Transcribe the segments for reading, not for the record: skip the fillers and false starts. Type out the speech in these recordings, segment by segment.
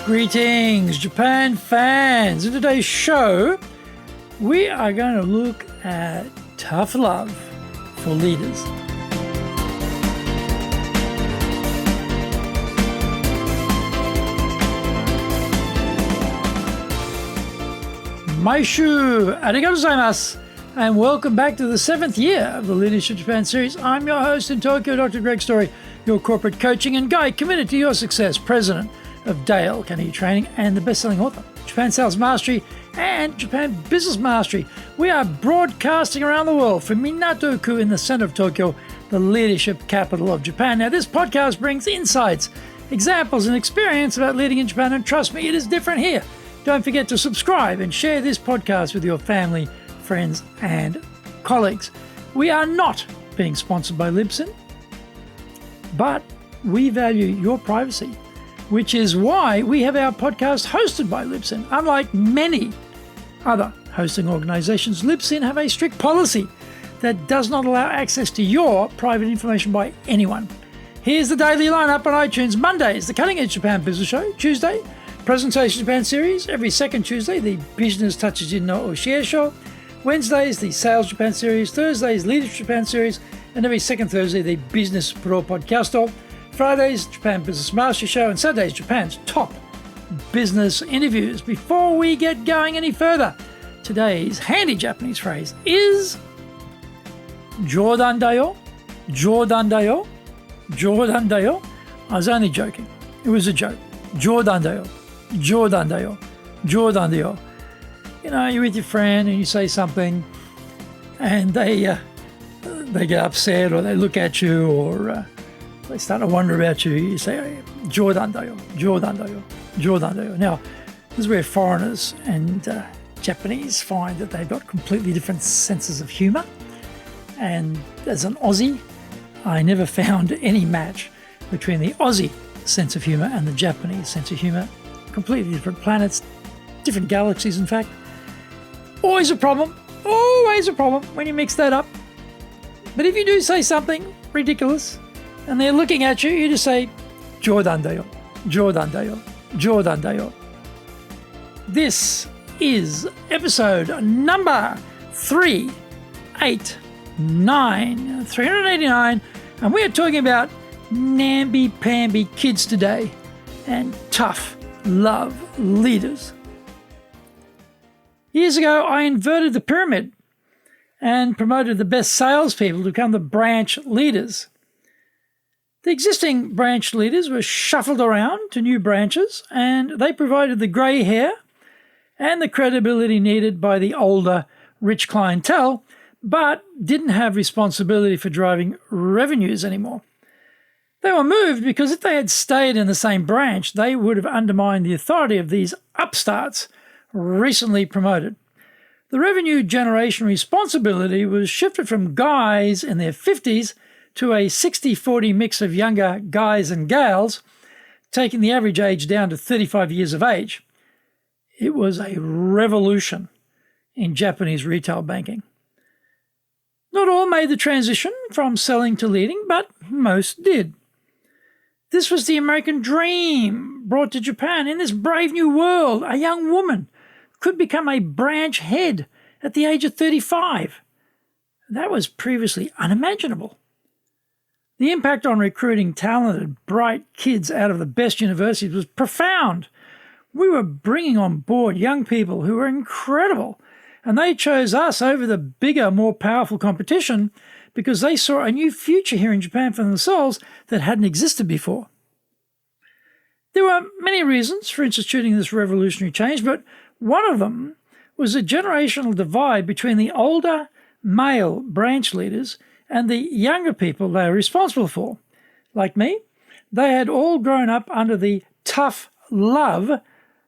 Greetings, Japan fans. In today's show, we are going to look at tough love for leaders. Maishu, arigatou gozaimasu, and welcome back to the 7th year of the Leadership Japan series. I'm your host in Tokyo, Dr. Greg Story, your corporate coaching and guide committed to your success, president of Dale Carnegie Training and the best-selling author, Japan Sales Mastery and Japan Business Mastery. We are broadcasting around the world from Minato-ku in the center of Tokyo, the leadership capital of Japan. Now, this podcast brings insights, examples, and experience about leading in Japan, and trust me, it is different here. Don't forget to subscribe and share this podcast with your family, friends, and colleagues. We are not being sponsored by Libsyn, but we value your privacy, which is why we have our podcast hosted by Libsyn. Unlike many other hosting organizations, Libsyn have a strict policy that does not allow access to your private information by anyone. Here's the daily lineup on iTunes. Mondays, the Cutting Edge Japan Business Show. Tuesday, Presentation Japan series. Every second Tuesday, the Business Touches in no Oshie Show. Wednesdays, the Sales Japan series. Thursdays, Leadership Japan series. And every second Thursday, the Business Pro Podcasto. Fridays, Japan Business Mastery Show, and Saturdays, Japan's top business interviews. Before we get going any further, today's handy Japanese phrase is Jodan dayo, Jodan dayo, Jodan dayo. I was only joking. It was a joke. Jodan dayo, Jodan dayo, Jodan dayo. You know, you're with your friend and you say something and they get upset or they look at you or they start to wonder about you. You say, Jodan dayo, Jodan dayo, Jodan dayo. Now, this is where foreigners and Japanese find that they've got completely different senses of humor. And as an Aussie, I never found any match between the Aussie sense of humor and the Japanese sense of humor. Completely different planets, different galaxies, in fact. Always a problem when you mix that up. But if you do say something ridiculous, and they're looking at you, you just say, Jodan dayo, Jodan dayo, Jodan dayo. This is episode number 389, and we are talking about Namby Pamby kids today and tough love leaders. Years ago, I inverted the pyramid and promoted the best salespeople to become the branch leaders. The existing branch leaders were shuffled around to new branches, and they provided the grey hair and the credibility needed by the older, rich clientele, but didn't have responsibility for driving revenues anymore. They were moved because if they had stayed in the same branch, they would have undermined the authority of these upstarts recently promoted. The revenue generation responsibility was shifted from guys in their 50s to a 60-40 mix of younger guys and gals, taking the average age down to 35 years of age. It was a revolution in Japanese retail banking. Not all made the transition from selling to leading, but most did. This was the American dream brought to Japan. In this brave new world, a young woman could become a branch head at the age of 35. That was previously unimaginable. The impact on recruiting talented, bright kids out of the best universities was profound. We were bringing on board young people who were incredible, and they chose us over the bigger, more powerful competition because they saw a new future here in Japan for themselves that hadn't existed before. There were many reasons for instituting this revolutionary change, but one of them was a generational divide between the older male branch leaders and the younger people they were responsible for. Like me, they had all grown up under the tough love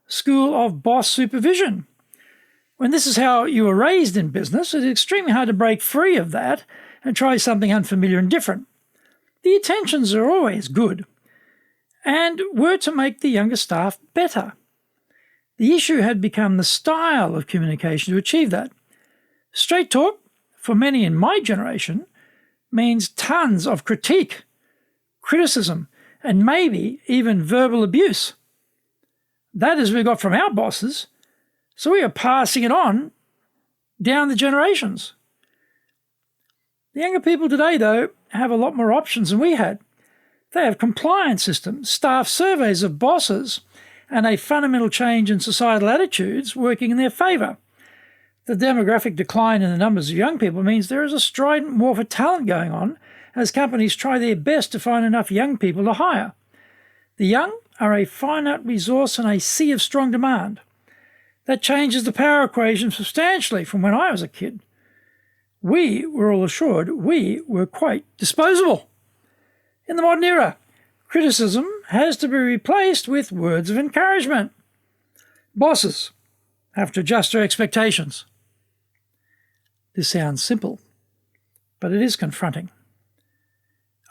school of boss supervision. When this is how you were raised in business, it's extremely hard to break free of that and try something unfamiliar and different. The intentions are always good and were to make the younger staff better. The issue had become the style of communication to achieve that. Straight talk, for many in my generation, means tons of critique, criticism, and maybe even verbal abuse. That is we got from our bosses, so we are passing it on down the generations. The younger people today, though, have a lot more options than we had. They have compliance systems, staff surveys of bosses, and a fundamental change in societal attitudes working in their favour. The demographic decline in the numbers of young people means there is a strident war for talent going on as companies try their best to find enough young people to hire. The young are a finite resource in a sea of strong demand. That changes the power equation substantially from when I was a kid. We were all assured we were quite disposable. In the modern era, criticism has to be replaced with words of encouragement. Bosses have to adjust their expectations. This sounds simple, but it is confronting.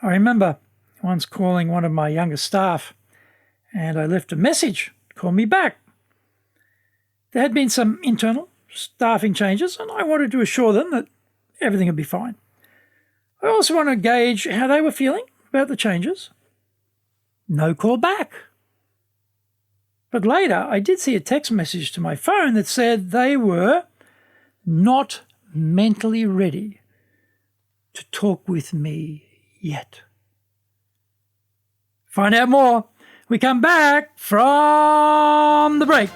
I remember once calling one of my younger staff, and I left a message, call me back. There had been some internal staffing changes, and I wanted to assure them that everything would be fine. I also wanted to gauge how they were feeling about the changes. No call back. But later, I did see a text message to my phone that said they were not mentally ready to talk with me yet. Find out more. We come back from the break.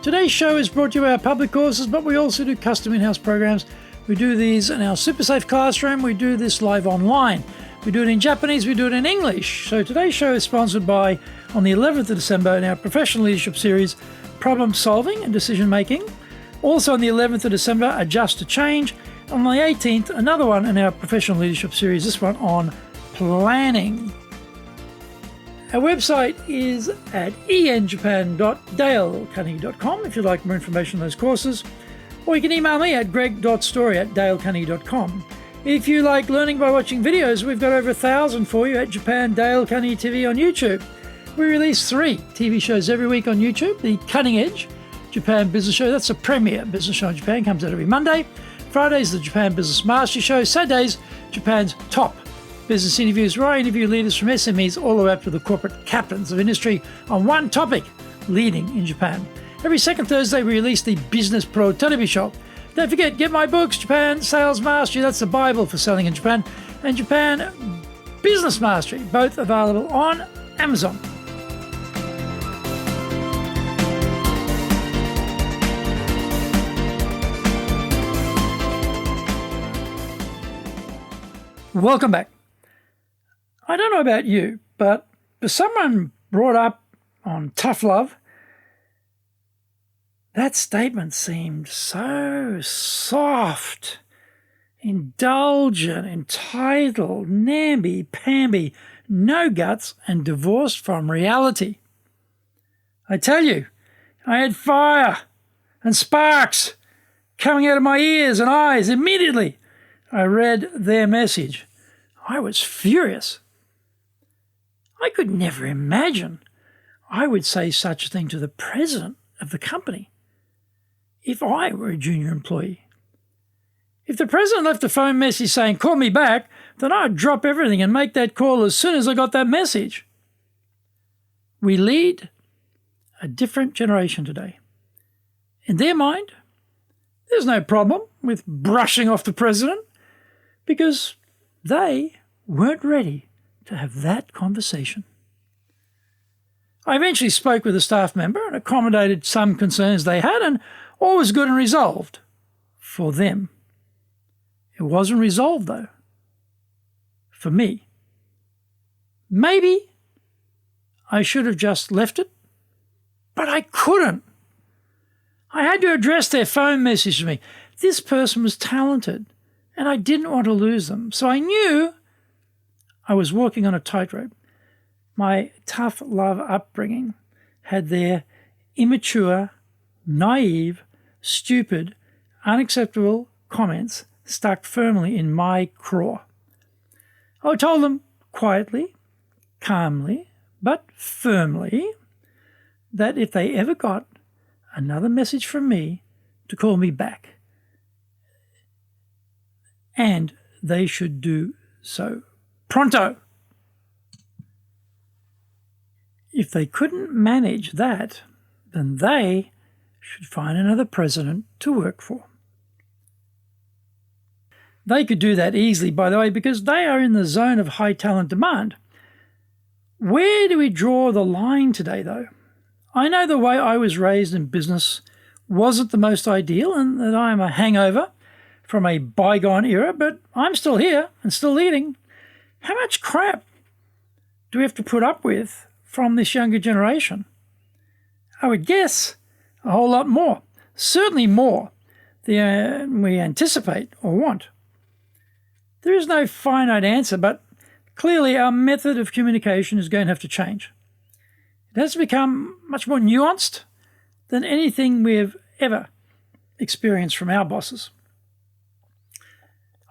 Today's show is brought to you by our public courses, but we also do custom in-house programs. We do these in our Super Safe classroom. We do this live online. We do it in Japanese. We do it in English. So today's show is sponsored by, on the 11th of December, in our professional leadership series, Problem Solving and Decision Making. Also on the 11th of December, Adjust to Change. On the 18th, another one in our professional leadership series, this one on planning. Our website is at enjapan.dalecarnegie.com if you'd like more information on those courses. Or you can email me at greg.story@dalecarnegie.com. If you like learning by watching videos, we've got over 1,000 for you at Japan Dale Carnegie TV on YouTube. We release 3 TV shows every week on YouTube. The Cutting Edge Japan Business Show, that's a premier business show in Japan, comes out every Monday. Fridays, the Japan Business Mastery Show. Saturdays, Japan's top business interviews, where I interview leaders from SMEs all the way up to the corporate captains of industry on one topic, leading in Japan. Every second Thursday, we release the Business Pro Television Show. Don't forget, get my books, Japan Sales Mastery, that's the Bible for selling in Japan, and Japan Business Mastery, both available on Amazon. Welcome back. I don't know about you, but for someone brought up on tough love, that statement seemed so soft, indulgent, entitled, namby, pamby, no guts, and divorced from reality. I tell you, I had fire and sparks coming out of my ears and eyes immediately. I read their message. I was furious. I could never imagine I would say such a thing to the president of the company if I were a junior employee. If the president left a phone message saying, call me back, then I'd drop everything and make that call as soon as I got that message. We lead a different generation today. In their mind, there's no problem with brushing off the president because they weren't ready to have that conversation. I eventually spoke with a staff member and accommodated some concerns they had, and all was good and resolved for them. It wasn't resolved, though, for me. Maybe I should have just left it, but I couldn't. I had to address their phone message to me. This person was talented, and I didn't want to lose them, so I knew I was walking on a tightrope. My tough love upbringing had their immature, naive, stupid, unacceptable comments stuck firmly in my craw. I told them quietly, calmly, but firmly that if they ever got another message from me to call me back, and they should do so pronto. If they couldn't manage that, then they should find another president to work for. They could do that easily, by the way, because they are in the zone of high talent demand. Where do we draw the line today, though? I know the way I was raised in business wasn't the most ideal and that I am a hangover from a bygone era, but I'm still here and still leading. How much crap do we have to put up with from this younger generation? I would guess a whole lot more, certainly more than we anticipate or want. There is no finite answer, but clearly our method of communication is going to have to change. It has to become much more nuanced than anything we have ever experienced from our bosses.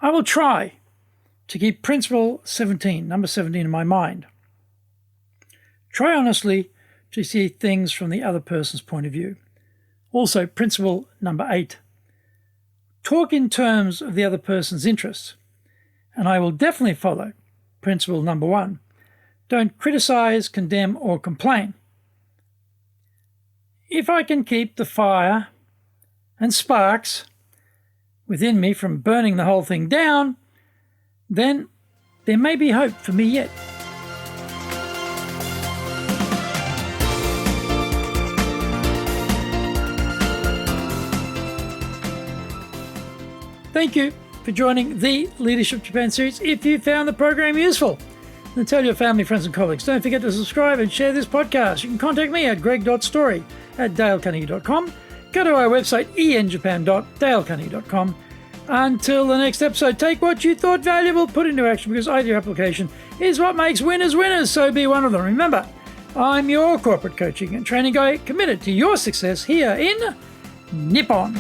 I will try to keep principle 17, number 17, in my mind. Try honestly to see things from the other person's point of view. Also, principle number 8. Talk in terms of the other person's interests. And I will definitely follow principle number 1. Don't criticize, condemn, or complain. If I can keep the fire and sparks within me from burning the whole thing down, then there may be hope for me yet. Thank you for joining the Leadership Japan series. If you found the program useful, then tell your family, friends, and colleagues. Don't forget to subscribe and share this podcast. You can contact me at greg.story@dalecarnegie.com. Go to our website, enjapan.dalecarnegie.com. Until the next episode, take what you thought valuable, put it into action, because idea application is what makes winners winners, so be one of them. Remember, I'm your corporate coaching and training guy committed to your success here in Nippon.